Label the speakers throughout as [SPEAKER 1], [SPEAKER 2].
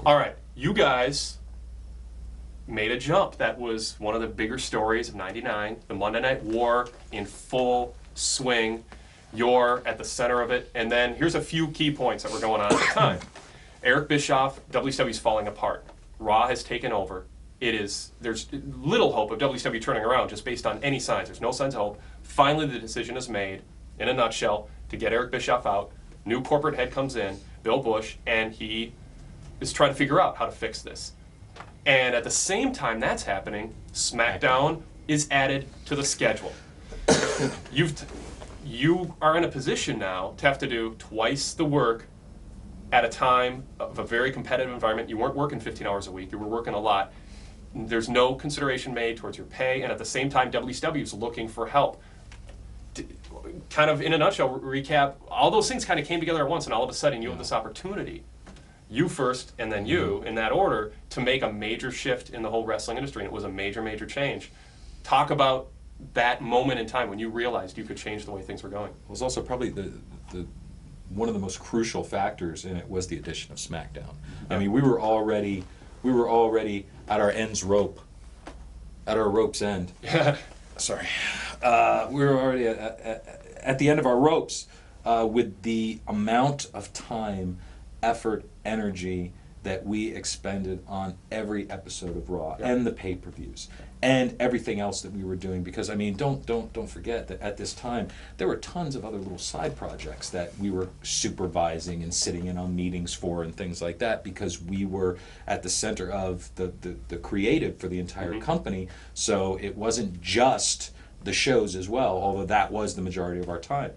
[SPEAKER 1] All right, you guys made a jump. That was one of the bigger stories of '99. The Monday Night War in full swing. You're at the center of it. And then here's a few key points that were going on at the time. Eric Bischoff, WCW's falling apart. Raw has taken over. There's little hope of WCW turning around just based on any signs. There's no signs of hope. Finally, the decision is made, in a nutshell, to get Eric Bischoff out. New corporate head comes in, Bill Bush, and he is trying to figure out how to fix this. And at the same time that's happening, SmackDown is added to the schedule. You are in a position now to have to do twice the work at a time of a very competitive environment. You weren't working 15 hours a week. You were working a lot. There's no consideration made towards your pay, and at the same time, WCW is looking for help. Kind of in a nutshell, recap, all those things kind of came together at once, and all of a sudden you have this opportunity, you first and then you, in that order, to make a major shift in the whole wrestling industry, and it was a major, major change. Talk about that moment in time when you realized you could change the way things were going.
[SPEAKER 2] It was also probably one of the most crucial factors in it was the addition of SmackDown. I mean, we were already at our rope's end. Sorry. We were already at the end of our ropes with the amount of time, effort, energy that we expended on every episode of Raw and the pay-per-views and everything else that we were doing. Because I mean, don't forget that at this time there were tons of other little side projects that we were supervising and sitting in on meetings for and things like that, because we were at the center of the creative for the entire company. So it wasn't just the shows as well, although that was the majority of our time.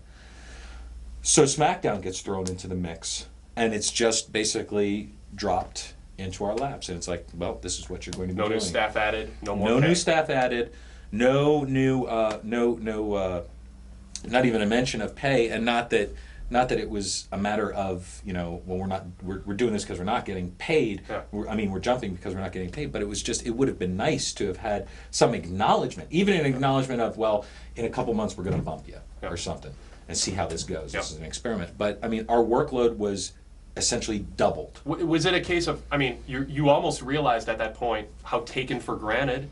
[SPEAKER 2] So SmackDown gets thrown into the mix, and it's just basically dropped into our laps, and it's like, well, this is what you're going to be doing.
[SPEAKER 1] No new staff added, no more pay.
[SPEAKER 2] No new staff added, no new, not even a mention of pay, and not that it was a matter of, well, we're doing this because we're not getting paid.
[SPEAKER 1] Yeah.
[SPEAKER 2] We're jumping because we're not getting paid, but it was just, it would have been nice to have had some acknowledgement, even an acknowledgement of, well, in a couple months we're going to bump you or something, and see how this goes. This is an experiment. But I mean, our workload was essentially doubled.
[SPEAKER 1] Was it a case of, I mean, you almost realized at that point how taken for granted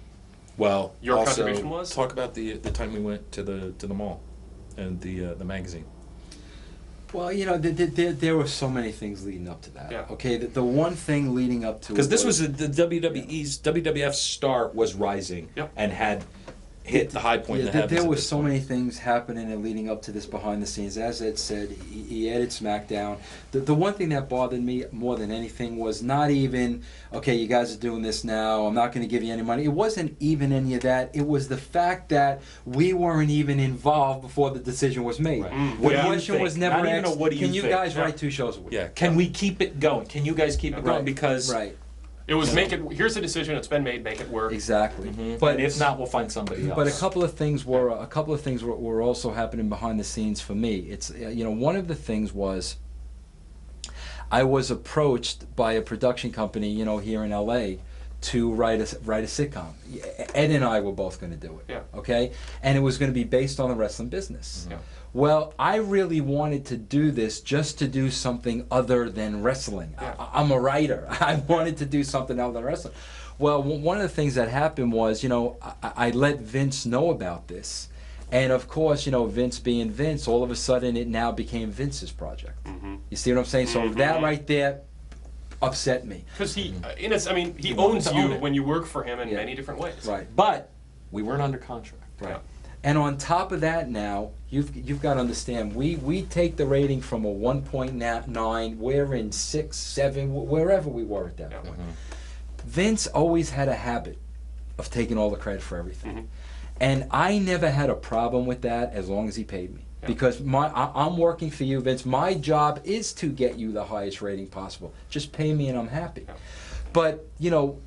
[SPEAKER 1] your contribution was?
[SPEAKER 2] Talk about the time we went to the mall and the magazine.
[SPEAKER 3] Well, there were so many things leading up to that.
[SPEAKER 1] Yeah.
[SPEAKER 3] Okay, the one thing leading up to it,
[SPEAKER 2] because this was the WWF star was rising and had hit the high point in the heavens.
[SPEAKER 3] There were so many things happening and leading up to this behind the scenes. As Ed said, he added SmackDown. The one thing that bothered me more than anything was not even, okay, you guys are doing this now, I'm not going to give you any money. It wasn't even any of that. It was the fact that we weren't even involved before the decision was made.
[SPEAKER 2] Right.
[SPEAKER 3] The question was never asked, can you guys write 2 shows a week?
[SPEAKER 2] Yeah. Can we keep it going? Can you guys keep it going? Because
[SPEAKER 1] it was here's the decision, it's been made, make it work.
[SPEAKER 3] Exactly.
[SPEAKER 2] But if not, we'll find somebody else.
[SPEAKER 3] But a couple of things were also happening behind the scenes for me. It's one of the things was I was approached by a production company here in LA to write a sitcom. Ed and I were both going to do it.
[SPEAKER 1] Yeah.
[SPEAKER 3] Okay, and it was going to be based on the wrestling business.
[SPEAKER 1] Yeah.
[SPEAKER 3] Well, I really wanted to do this just to do something other than wrestling.
[SPEAKER 1] Yeah.
[SPEAKER 3] I'm a writer. I wanted to do something other than wrestling. Well, one of the things that happened was, I let Vince know about this. And of course, Vince being Vince, all of a sudden it now became Vince's project. You see what I'm saying? So that right there upset me.
[SPEAKER 1] Because he owns you when you work for him in many different ways.
[SPEAKER 3] Right.
[SPEAKER 2] But we weren't under contract.
[SPEAKER 3] Right. And on top of that now, you've got to understand, we take the rating from a 1.9, we're in 6, 7, wherever we were at that point. Vince always had a habit of taking all the credit for everything. And I never had a problem with that as long as he paid me. Because I'm working for you, Vince. My job is to get you the highest rating possible. Just pay me and I'm happy. But,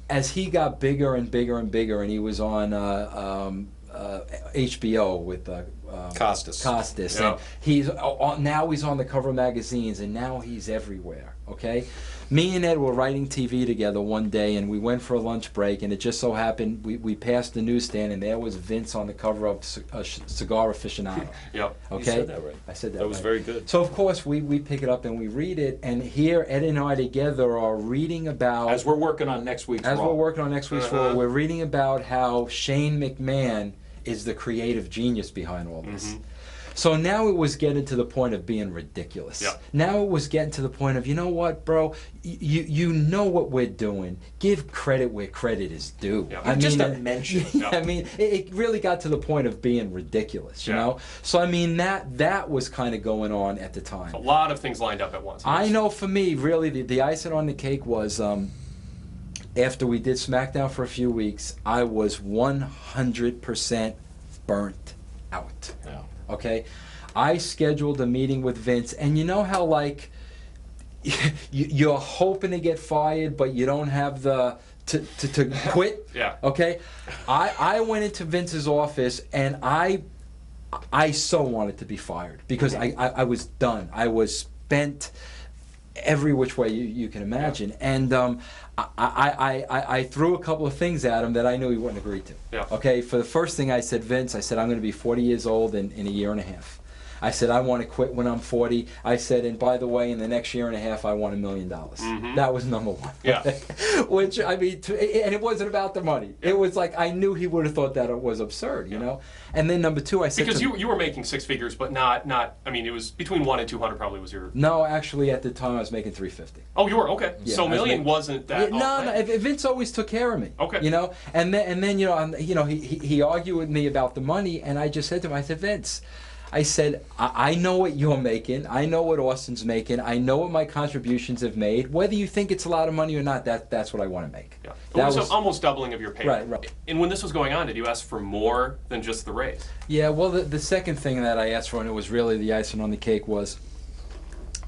[SPEAKER 3] as he got bigger and bigger and bigger, and he was on HBO with
[SPEAKER 2] Costas.
[SPEAKER 3] Costas,
[SPEAKER 1] Yeah.
[SPEAKER 3] and he's now he's on the cover of magazines, and now he's everywhere. Okay, me and Ed were writing TV together one day, and we went for a lunch break, and it just so happened we passed the newsstand, and there was Vince on the cover of Cigar Aficionado.
[SPEAKER 1] Yep.
[SPEAKER 3] Okay,
[SPEAKER 2] You said that right.
[SPEAKER 3] I said that.
[SPEAKER 2] That was
[SPEAKER 3] right.
[SPEAKER 2] very good.
[SPEAKER 3] So of course we pick it up and we read it, and here Ed and I together are reading about
[SPEAKER 2] As we're working on next week's
[SPEAKER 3] as
[SPEAKER 2] Raw.
[SPEAKER 3] we're working on next week's
[SPEAKER 1] Uh-huh.
[SPEAKER 3] Raw, we're reading about how Shane McMahon is the creative genius behind all this.
[SPEAKER 1] Mhm.
[SPEAKER 3] So now it was getting to the point of being ridiculous.
[SPEAKER 1] Yeah.
[SPEAKER 3] Now it was getting to the point of, you know what, bro? You know what we're doing. Give credit where credit is due.
[SPEAKER 1] Yeah.
[SPEAKER 3] I
[SPEAKER 2] Just
[SPEAKER 3] mean,
[SPEAKER 2] a mention.
[SPEAKER 3] Yeah,
[SPEAKER 1] Yeah.
[SPEAKER 3] I mean, it really got to the point of being ridiculous, you
[SPEAKER 1] Yeah.
[SPEAKER 3] know? So, I mean, that was kind of going on at the time.
[SPEAKER 1] A lot of things lined up at once.
[SPEAKER 3] I know for me, really, the icing on the cake was after we did SmackDown for a few weeks, I was 100% burnt out.
[SPEAKER 2] Yeah.
[SPEAKER 3] Okay? I scheduled a meeting with Vince, and you know how, like, you're hoping to get fired, but you don't have the to quit?
[SPEAKER 1] Yeah.
[SPEAKER 3] Okay? I went into Vince's office, and I so wanted to be fired because I was done. I was spent every which way you can imagine. And I threw a couple of things at him that I knew he wouldn't agree to.
[SPEAKER 1] Yeah.
[SPEAKER 3] Okay, for the first thing I said, Vince, I said, I'm going to be 40 years old in a year and a half. I said, I want to quit when I'm 40. I said, and by the way, in the next year and a half, I want $1 million.
[SPEAKER 1] Mhm.
[SPEAKER 3] That was number one.
[SPEAKER 1] Yeah.
[SPEAKER 3] Which, I mean, and it wasn't about the money. It was like, I knew he would have thought that it was absurd, you know? And then number two, I said
[SPEAKER 1] Because
[SPEAKER 3] to
[SPEAKER 1] you were making six figures, but not. I mean, it was between 1 and 200 probably was your.
[SPEAKER 3] No, actually, at the time, I was making $350.
[SPEAKER 1] Oh, you were okay.
[SPEAKER 3] Yeah,
[SPEAKER 1] So
[SPEAKER 3] I was
[SPEAKER 1] million
[SPEAKER 3] making-
[SPEAKER 1] wasn't that.
[SPEAKER 3] Yeah, no, Vince always took care of me.
[SPEAKER 1] Okay.
[SPEAKER 3] You know, and then he argued with me about the money, and I just said to him, I said, Vince, I said, I know what you're making. I know what Austin's making. I know what my contributions have made. Whether you think it's a lot of money or not, that's what I want to make.
[SPEAKER 1] Yeah.
[SPEAKER 3] That
[SPEAKER 1] It was
[SPEAKER 3] was-
[SPEAKER 1] almost doubling of your pay.
[SPEAKER 3] Right.
[SPEAKER 1] And when this was going on, did you ask for more than just the raise?
[SPEAKER 3] Yeah, well, the second thing that I asked for, and it was really the icing on the cake, was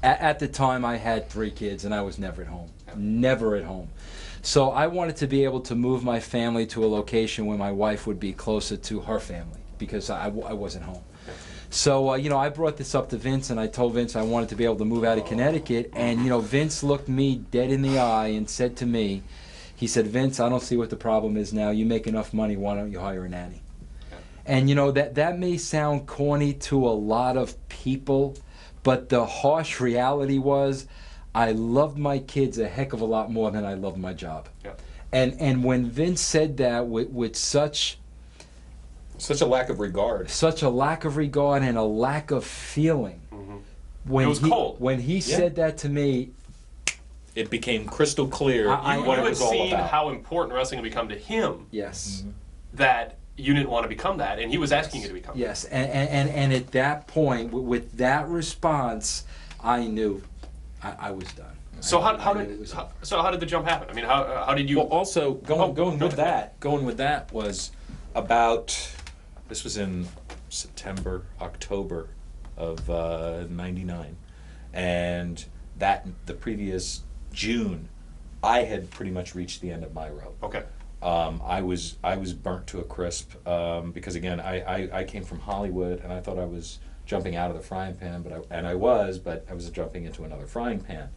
[SPEAKER 3] at the time I had 3 kids and I was never at home.
[SPEAKER 1] Yeah.
[SPEAKER 3] Never at home. So I wanted to be able to move my family to a location where my wife would be closer to her family because I wasn't home. So, I brought this up to Vince, and I told Vince I wanted to be able to move out of Connecticut, and, Vince looked me dead in the eye and said to me, he said, Vince, I don't see what the problem is now. You make enough money, why don't you hire a nanny?
[SPEAKER 1] Yeah.
[SPEAKER 3] And, that may sound corny to a lot of people, but the harsh reality was I loved my kids a heck of a lot more than I loved my job.
[SPEAKER 1] Yeah.
[SPEAKER 3] And when Vince said that with such
[SPEAKER 2] a lack of regard.
[SPEAKER 3] and a lack of feeling.
[SPEAKER 1] Mhm.
[SPEAKER 3] When
[SPEAKER 1] It was cold.
[SPEAKER 3] When he said that to me,
[SPEAKER 2] It became crystal clear
[SPEAKER 3] I-
[SPEAKER 2] what
[SPEAKER 1] You
[SPEAKER 2] it
[SPEAKER 1] had
[SPEAKER 2] was all
[SPEAKER 1] seen
[SPEAKER 2] about.
[SPEAKER 1] how important wrestling had become to him
[SPEAKER 3] yes,
[SPEAKER 1] that you didn't want to become that, and he was asking you to become
[SPEAKER 3] yes, and at that point, with that response, I knew I was done.
[SPEAKER 1] that. So how
[SPEAKER 3] I knew it
[SPEAKER 1] did
[SPEAKER 3] was-
[SPEAKER 1] how did the jump happen? I mean, how did you?
[SPEAKER 2] Well, also going
[SPEAKER 1] go
[SPEAKER 2] with
[SPEAKER 1] ahead.
[SPEAKER 2] that was about. This was in September, October of '99, and the previous June, I had pretty much reached the end of my rope.
[SPEAKER 1] Okay.
[SPEAKER 2] I was burnt to a crisp because again I came from Hollywood and I thought I was jumping out of the frying pan, but I was jumping into another frying pan.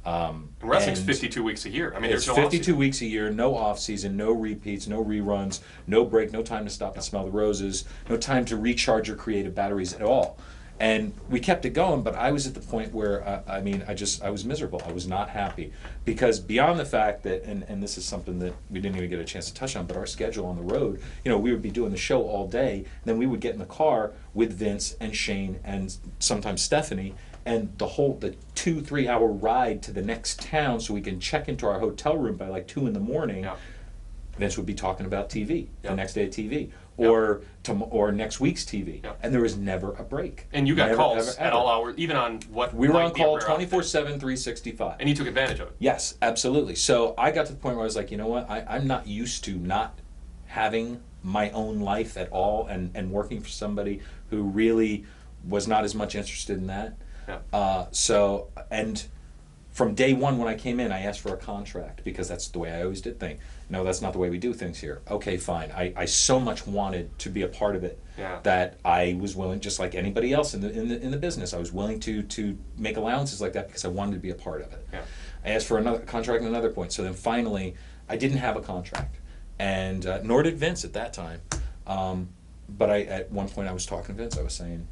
[SPEAKER 1] And wrestling's
[SPEAKER 2] and
[SPEAKER 1] 52 weeks a year. I mean,
[SPEAKER 2] it's
[SPEAKER 1] there's no
[SPEAKER 2] 52
[SPEAKER 1] off-season.
[SPEAKER 2] weeks a year, no off season, no repeats, no reruns, no break, no time to stop and smell the roses, no time to recharge your creative batteries at all. And we kept it going, but I was at the point where I was miserable. I was not happy because beyond the fact that, and this is something that we didn't even get a chance to touch on, but our schedule on the road, we would be doing the show all day, and then we would get in the car with Vince and Shane and sometimes Stephanie, and the 2-3 hour ride to the next town so we can check into our hotel room by like 2 in the morning.
[SPEAKER 1] Yeah.
[SPEAKER 2] Vince would be talking about TV,
[SPEAKER 1] Yeah.
[SPEAKER 2] the next day TV,
[SPEAKER 1] Yeah.
[SPEAKER 2] or next week's TV,
[SPEAKER 1] Yeah.
[SPEAKER 2] and there was never a break.
[SPEAKER 1] And you got
[SPEAKER 2] Never,
[SPEAKER 1] calls
[SPEAKER 2] ever,
[SPEAKER 1] at
[SPEAKER 2] ever.
[SPEAKER 1] all hours, even on what
[SPEAKER 2] We were
[SPEAKER 1] might
[SPEAKER 2] on
[SPEAKER 1] be a
[SPEAKER 2] call
[SPEAKER 1] rare outfit.
[SPEAKER 2] 24/7, 365.
[SPEAKER 1] And you took advantage of it.
[SPEAKER 2] Yes, absolutely. So I got to the point where I was like, you know what? I'm not used to not having my own life at all and working for somebody who really was not as much interested in that.
[SPEAKER 1] Yeah.
[SPEAKER 2] And from day one when I came in, I asked for a contract because that's the way I always did things. No, that's not the way we do things here. Okay, fine. I so much wanted to be a part of it that I was willing, just like anybody else in the business, I was willing to make allowances like that because I wanted to be a part of it.
[SPEAKER 1] Yeah.
[SPEAKER 2] I asked for another contract at another point. So then finally, I didn't have a contract, and nor did Vince at that time. But at one point I was talking to Vince. I was saying,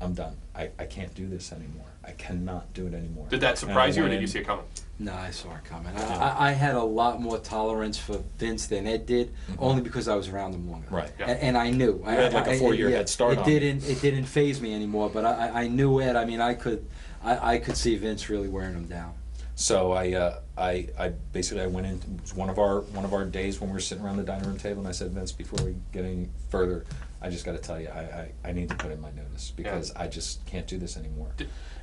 [SPEAKER 2] I'm done. I can't do this anymore. I cannot do it anymore.
[SPEAKER 1] Did that surprise you, or did you see it coming?
[SPEAKER 3] No, I saw it coming. I had a lot more tolerance for Vince than Ed did, only because I was around him longer.
[SPEAKER 2] Right.
[SPEAKER 1] Yeah.
[SPEAKER 3] And I knew.
[SPEAKER 2] You had like a 4-year head start on
[SPEAKER 3] it didn't faze me anymore, but I knew Ed. I mean, I could see Vince really wearing him down.
[SPEAKER 2] So I basically went in. It was one of our days when we were sitting around the dining room table, and I said, Vince, before we get any further, I just got to tell you, I need to put in my notice because I just can't do this anymore.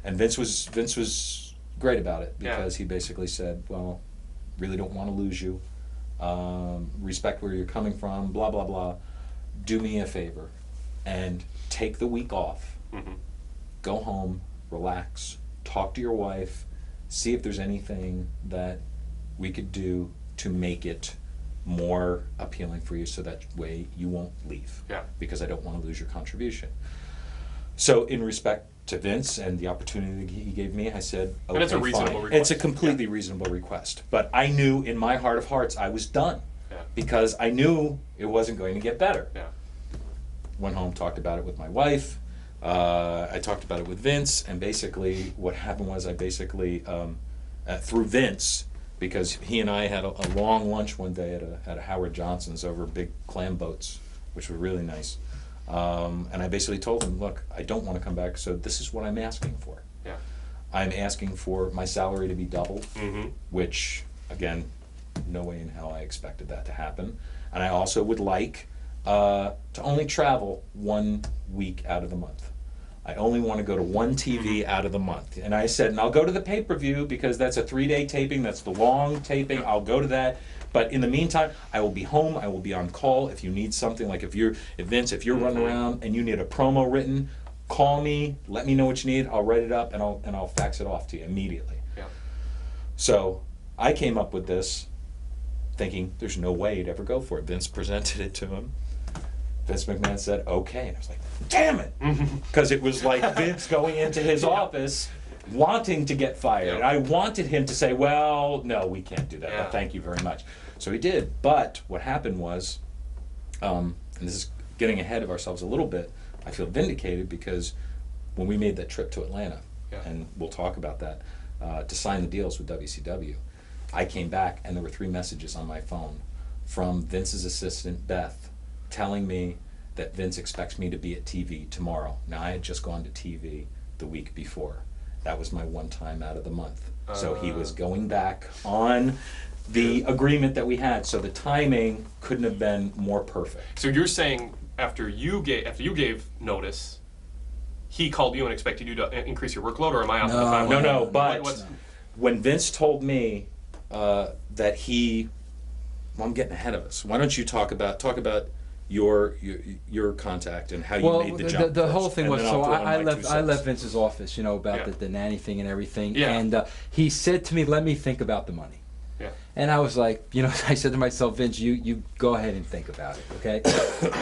[SPEAKER 2] And Vince was great about it because he basically said, well, really don't want to lose you. Respect where you're coming from. Blah blah blah. Do me a favor and take the week off.
[SPEAKER 1] Mm-hmm.
[SPEAKER 2] Go home, relax, talk to your wife. See if there's anything that we could do to make it more appealing for you so that way you won't leave.
[SPEAKER 1] Yeah.
[SPEAKER 2] Because I don't want to lose your contribution. So in respect to Vince and the opportunity he gave me, I said, okay,
[SPEAKER 1] and it's a reasonable
[SPEAKER 2] fine.
[SPEAKER 1] request.
[SPEAKER 2] It's a completely reasonable request. But I knew in my heart of hearts I was done.
[SPEAKER 1] Yeah.
[SPEAKER 2] Because I knew it wasn't going to get better.
[SPEAKER 1] Yeah.
[SPEAKER 2] Went home, talked about it with my wife. I talked about it with Vince, and basically what happened was I basically, through Vince, because he and I had a long lunch one day at a Howard Johnson's over big clam boats, which were really nice. And I basically told him, look, I don't want to come back, so this is what I'm asking for.
[SPEAKER 1] Yeah.
[SPEAKER 2] I'm asking for my salary to be doubled, which, again, no way in hell I expected that to happen. And I also would like to only travel 1 week out of the month. I only want to go to one TV out of the month. And I said, and I'll go to the pay-per-view because that's a 3-day taping, that's the long taping, I'll go to that. But in the meantime, I will be home, I will be on call if you need something, like if Vince, if you're running around and you need a promo written, call me, let me know what you need, I'll write it up and I'll fax it off to you immediately.
[SPEAKER 1] Yeah.
[SPEAKER 2] So I came up with this thinking there's no way he'd ever go for it. Vince presented it to him. Vince McMahon said, okay. And I was like, damn it! Because it was like Vince going into his office wanting to get fired. And I wanted him to say, well, no, we can't do that. But thank you very much. So he did. But what happened was, and this is getting ahead of ourselves a little bit, I feel vindicated because when we made that trip to Atlanta, and we'll talk about that, to sign the deals with WCW, I came back and there were 3 messages on my phone from Vince's assistant, Beth, telling me that Vince expects me to be at TV tomorrow. Now, I had just gone to TV the week before. That was my one time out of the month. So he was going back on the agreement that we had. So the timing couldn't have been more perfect.
[SPEAKER 1] So you're saying after you gave notice, he called you and expected you to increase your workload, or am I off on the timeline?
[SPEAKER 2] No. But when Vince told me that he, well, I'm getting ahead of us. Why don't you talk about your contact and how you made the jump?
[SPEAKER 3] The whole
[SPEAKER 2] first,
[SPEAKER 3] thing
[SPEAKER 2] and
[SPEAKER 3] was,
[SPEAKER 2] then I'll
[SPEAKER 3] so
[SPEAKER 2] throw in
[SPEAKER 3] I
[SPEAKER 2] my 2
[SPEAKER 3] left
[SPEAKER 2] cents.
[SPEAKER 3] Vince's office, about the nanny thing and everything,
[SPEAKER 1] Yeah.
[SPEAKER 3] and he said to me, let me think about the money.
[SPEAKER 1] Yeah.
[SPEAKER 3] And I was like, I said to myself, Vince, you go ahead and think about it, okay?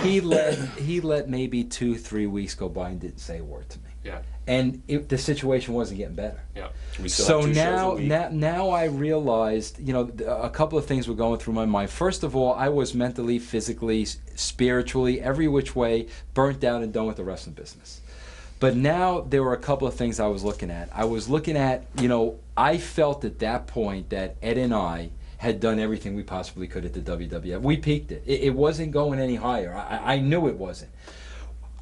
[SPEAKER 3] He let maybe 2-3 weeks go by and didn't say a word to me.
[SPEAKER 1] Yeah.
[SPEAKER 3] And the situation wasn't getting better.
[SPEAKER 1] Yeah.
[SPEAKER 2] We still
[SPEAKER 3] So
[SPEAKER 2] have 2 shows a week.
[SPEAKER 3] now I realized, a couple of things were going through my mind. First of all, I was mentally, physically, spiritually, every which way, burnt out and done with the wrestling business. But now there were a couple of things I was looking at. I was looking at, I felt at that point that Ed and I had done everything we possibly could at the WWF. We peaked it. It wasn't going any higher. I knew it wasn't.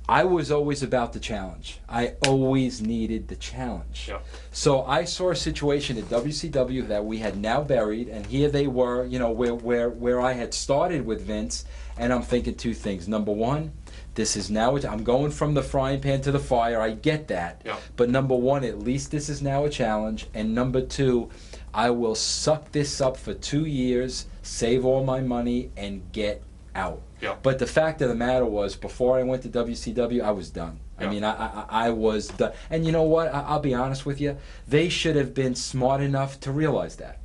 [SPEAKER 3] I was always about the challenge. I always needed the challenge.
[SPEAKER 1] Yeah.
[SPEAKER 3] So I saw a situation at WCW that we had now buried, and here they were, where I had started with Vince, and I'm thinking 2 things. Number one, this is now, I'm going from the frying pan to the fire, I get that.
[SPEAKER 1] Yeah.
[SPEAKER 3] But number one, at least this is now a challenge, and number 2, I will suck this up for 2 years, save all my money, and get out.
[SPEAKER 1] Yeah.
[SPEAKER 3] But the fact of the matter was, before I went to WCW, I was done. I
[SPEAKER 1] Yeah.
[SPEAKER 3] mean, I was done. And you know what? I'll be honest with you. They should have been smart enough to realize that.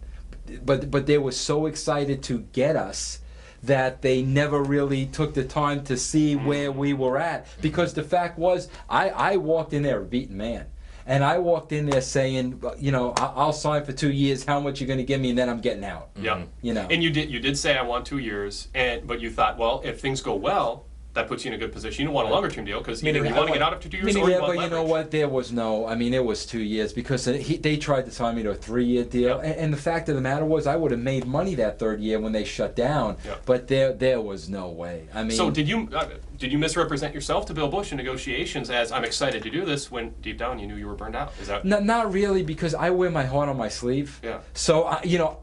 [SPEAKER 3] But they were so excited to get us that they never really took the time to see where we were at. Because the fact was, I walked in there a beaten man. And I walked in there saying, you know, I'll sign for 2 years. How much you're going to give me, and then I'm getting out.
[SPEAKER 1] Yeah.
[SPEAKER 3] You know.
[SPEAKER 1] And you did say I want 2 years, but you thought, well, if things go well, that puts you in a good position. You don't want a longer term deal because either you want to get out after 2 years or you
[SPEAKER 3] Yeah,
[SPEAKER 1] want
[SPEAKER 3] but
[SPEAKER 1] leverage.
[SPEAKER 3] you know what? There was no. I mean, it was 2 years because they tried to sign me to a 3-year deal,
[SPEAKER 1] Yeah.
[SPEAKER 3] and the fact of the matter was, I would have made money that third year when they shut down.
[SPEAKER 1] Yeah.
[SPEAKER 3] But there was no way. I mean,
[SPEAKER 1] So did you misrepresent yourself to Bill Bush in negotiations as I'm excited to do this when deep down you knew you were burned out? Is that
[SPEAKER 3] not really, because I wear my heart on my sleeve.
[SPEAKER 1] Yeah.
[SPEAKER 3] So you know,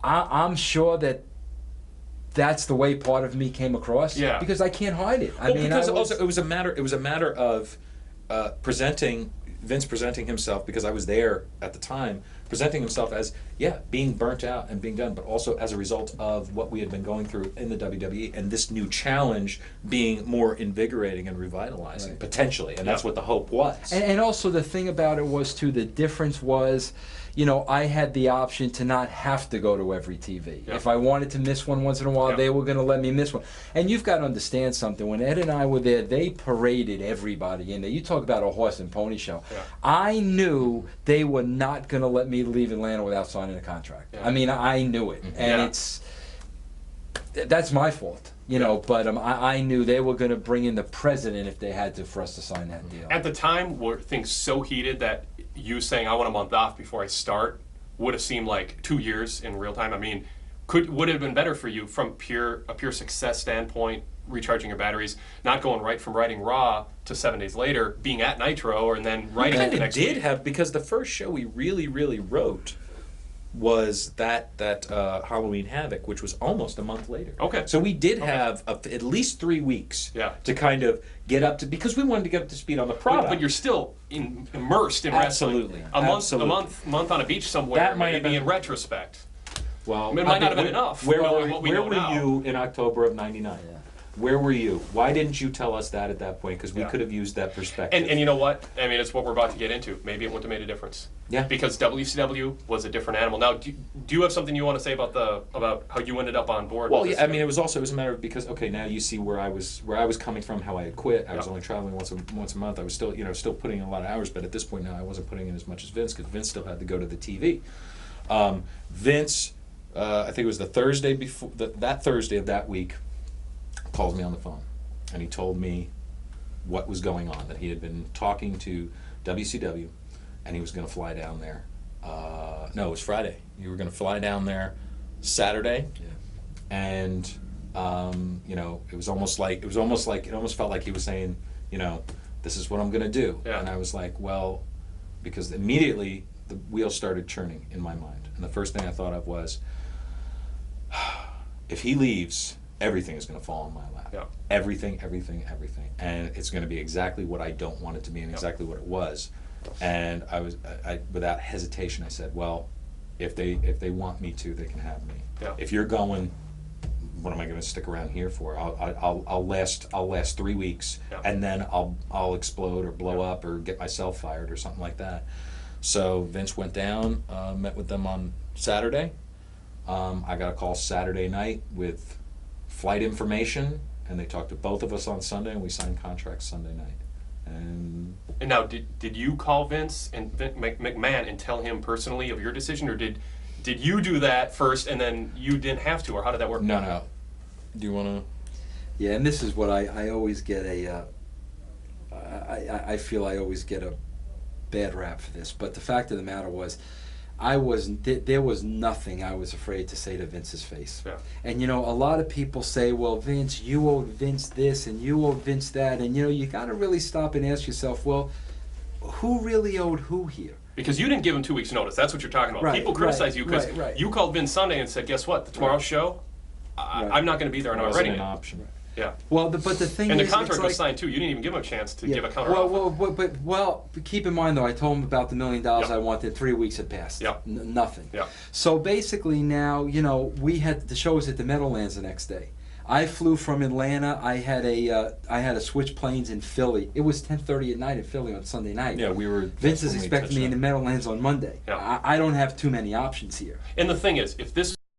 [SPEAKER 3] I'm sure that that's the way part of me came across.
[SPEAKER 1] Yeah.
[SPEAKER 3] Because I can't hide it. I mean,
[SPEAKER 2] because
[SPEAKER 3] I was,
[SPEAKER 2] also it was a matter of Vince presenting himself, because I was there at the time, presenting himself as being burnt out and being done, but also as a result of what we had been going through in the WWE and this new challenge being more invigorating and revitalizing potentially, and that's what the hope was.
[SPEAKER 3] And also the thing about it was too, the difference was, you know, I had the option to not have to go to every TV.
[SPEAKER 1] Yeah.
[SPEAKER 3] If I wanted to miss one once in a while,
[SPEAKER 1] Yeah.
[SPEAKER 3] they were going to let me miss one. And you've got to understand something. When Ed and I were there, they paraded everybody in there. You talk about a horse and pony show.
[SPEAKER 1] Yeah.
[SPEAKER 3] I knew they were not going to let me leave Atlanta without signing a contract.
[SPEAKER 1] Yeah.
[SPEAKER 3] I mean, I knew it. And that's my fault. You know, but I knew they were going to bring in the president if they had to for us to sign that deal.
[SPEAKER 1] at the time were things so heated that you saying I want a month off before I start would have seemed like 2 years in real time? I mean, would it have been better for you from a pure success standpoint, recharging your batteries, not going right from writing Raw to 7 days later, being at Nitro, and then writing it the next week?
[SPEAKER 2] Because the first show we really wrote was that Halloween Havoc, which was almost a month later.
[SPEAKER 1] Okay.
[SPEAKER 2] So we did have at least 3 weeks
[SPEAKER 1] Yeah.
[SPEAKER 2] to kind of get up to, because we wanted to get up to speed on the product.
[SPEAKER 1] But you're still immersed in
[SPEAKER 2] Absolutely.
[SPEAKER 1] wrestling.
[SPEAKER 2] Absolutely.
[SPEAKER 1] A month on a beach somewhere,
[SPEAKER 2] That might have
[SPEAKER 1] maybe
[SPEAKER 2] been-
[SPEAKER 1] in retrospect.
[SPEAKER 2] Well,
[SPEAKER 1] It might not have been enough,
[SPEAKER 2] Where
[SPEAKER 1] knowing what we know
[SPEAKER 2] were
[SPEAKER 1] now.
[SPEAKER 2] you in October of '99?
[SPEAKER 3] Yeah.
[SPEAKER 2] Where were you? Why didn't you tell us that at that point? Because we
[SPEAKER 1] Yeah.
[SPEAKER 2] could have used that perspective.
[SPEAKER 1] And you know what? I mean, it's what we're about to get into. Maybe it wouldn't have made a difference.
[SPEAKER 2] Yeah.
[SPEAKER 1] Because WCW was a different animal. Now, do you have something you want to say about how you ended up on board?
[SPEAKER 2] Well,
[SPEAKER 1] with
[SPEAKER 2] yeah,
[SPEAKER 1] this?
[SPEAKER 2] I mean, it was a matter of, because now you see where I was coming from, how I had quit. I was
[SPEAKER 1] Yeah.
[SPEAKER 2] only traveling once a month. I was still putting in a lot of hours, but at this point now I wasn't putting in as much as Vince, because Vince still had to go to the TV. Vince, I think it was the Thursday before that Thursday of that week, calls me on the phone, and he told me what was going on, that he had been talking to WCW, and he was going to fly down there. No, it was Friday. You were going to fly down there Saturday.
[SPEAKER 3] Yeah.
[SPEAKER 2] And it almost felt like he was saying, this is what I'm going to do.
[SPEAKER 1] Yeah.
[SPEAKER 2] And I was like, well, because immediately the wheels started churning in my mind, and the first thing I thought of was, if he leaves, everything is going to fall on my lap.
[SPEAKER 1] Yeah.
[SPEAKER 2] Everything, and it's going to be exactly what I don't want it to be, and exactly what it was. And I without hesitation, I said, well, if they want me to, they can have me.
[SPEAKER 1] Yeah.
[SPEAKER 2] If you're going, what am I going to stick around here for? I'll last 3 weeks,
[SPEAKER 1] Yeah.
[SPEAKER 2] and then I'll explode or blow up or get myself fired or something like that. So Vince went down, met with them on Saturday. I got a call Saturday night with flight information, and they talked to both of us on Sunday, and we signed contracts Sunday night. And
[SPEAKER 1] now, did you call Vince and McMahon and tell him personally of your decision, or did you do that first and then you didn't have to, or how did that work?
[SPEAKER 2] no. Do you want to?
[SPEAKER 3] Yeah, and this is what I always get I feel I always get a bad rap for this, but the fact of the matter was, there was nothing I was afraid to say to Vince's face.
[SPEAKER 1] Yeah.
[SPEAKER 3] And a lot of people say, well, Vince, you owed Vince this and you owed Vince that, and you got to really stop and ask yourself, well, who really owed who here?
[SPEAKER 1] Because you didn't give him 2 weeks' notice. That's what you're talking about.
[SPEAKER 3] Right,
[SPEAKER 1] People criticize
[SPEAKER 3] right,
[SPEAKER 1] you because
[SPEAKER 3] right.
[SPEAKER 1] you called Vince Sunday and said, guess what? Tomorrow's show, I'm not going to be there and I'm not
[SPEAKER 2] Wasn't
[SPEAKER 1] writing
[SPEAKER 2] an
[SPEAKER 1] it.
[SPEAKER 2] option.
[SPEAKER 1] Yeah.
[SPEAKER 3] Well, but the thing
[SPEAKER 1] And the
[SPEAKER 3] is,
[SPEAKER 1] contract
[SPEAKER 3] it's
[SPEAKER 1] was
[SPEAKER 3] like,
[SPEAKER 1] signed too. You didn't even give him a chance to give a counter
[SPEAKER 3] well,
[SPEAKER 1] offer.
[SPEAKER 3] but keep in mind though, I told him about the $1 million
[SPEAKER 1] Yep.
[SPEAKER 3] I wanted. 3 weeks had passed.
[SPEAKER 1] Yep.
[SPEAKER 3] Nothing.
[SPEAKER 1] Yeah.
[SPEAKER 3] So basically now, we had the show was at the Meadowlands the next day. I flew from Atlanta. I had to switch planes in Philly. It was 10:30 at night in Philly on Sunday night.
[SPEAKER 2] Yeah, we were.
[SPEAKER 3] Vince is
[SPEAKER 2] that's when we
[SPEAKER 3] expecting me in the
[SPEAKER 2] touched
[SPEAKER 3] Meadowlands on Monday.
[SPEAKER 1] Yeah.
[SPEAKER 3] I don't have too many options here.
[SPEAKER 1] And the thing is, if this